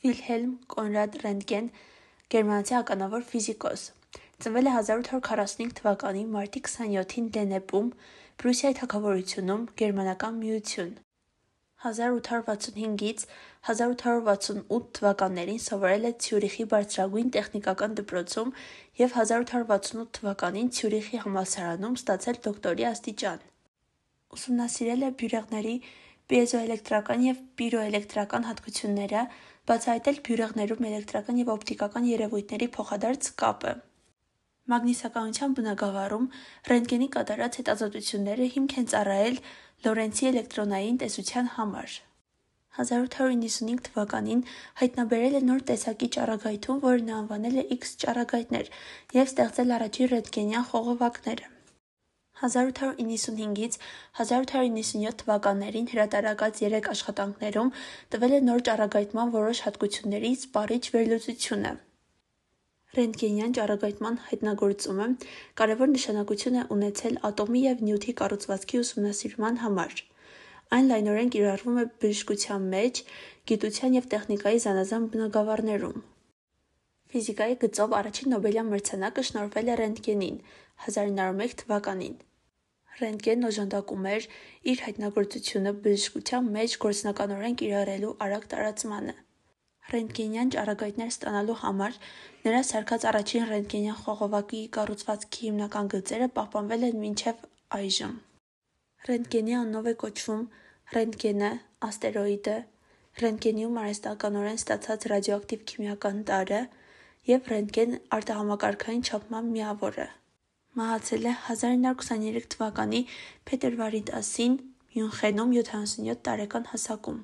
Վիլհելմ Կոնրադ Ռենտգեն, գերմանացի ականավոր ֆիզիկոս, ծնվել է 1845 թվականի մարտի 27-ին Լենեպում, Պրուսիայի թագավորությունում, Գերմանական Միություն։ 1865-ից 1868 թվականներին սովորել է Ցյուրիխի բարձրագույն տեխնիկական դպրոցում և 1868 թվականին Ցյուրիխի համալսարանում ստացել դոկտորի աստիճան։ Ուսումնասիրել է բյուրեղների պիեզոէլեկտրական և պիրոէլեկտրական հատկությունները, բացահայտել բյուրեղներում էլեկտրական և օպտիկական երևույթների փոխադարձ կապը։ Մագնիսականության բնագավառում ռենտգենի կատարած հետազոտությունները հիմք են ծառայել Լորենցի էլեկտրոնային տեսության համար։ 1895 թվականին հայտնաբերել է նոր տեսակի ճառագայթում, որը նա անվանել է X ճառագայթներ և ստեղծել առաջին ռենտգենյան խողովակները։ 1895-ից 1897 թվականներին հրատարակած 3 աշխատանքներում տվել է նոր ճառագայթման որոշ հատկությունների սպառիչ վերլուծությունը։ Ռենտգենյան ճառագայթման հայտնագործումը կարևոր նշանակություն է ունեցել ատոմի և նյութի կառուցվածքի ուսումնասիրման համար։ Այն լայնորեն կիրառվում է բժշկության մեջ, գիտության և տեխնիկայի զանազան բնագավառներում։ Ֆիզիկայի գծով առաջին Նոբելյան մրցանակը շնորհվել է Ռենտգենին 1901 թվականին։ Ռենտգենն օժանդակում էր իր հայտնագործությունը բժշկության մեջ գործնականորեն կիրառելու արագ տարածմանը։ Ռենտգենյան ճառագայթներ ստանալու համար նրա սարքած առաջին ռենտգենյան խողովակի կառուցվածքի հիմնական գծերը պահպանվել են մինչև այժմ։ Ռենտգենի անունով է կոչվում ռենտգենը, աստերոիդը, ռենտգենիում արհեստականորեն ստացած ռադիոակտիվ քիմիական տարրը և ռենտգեն արտահամակարգային չափման միավորը։ Մահացել է 1923 թվականի փետրվարի 10-ին Մյունխենում 77 տարեկան հասակում։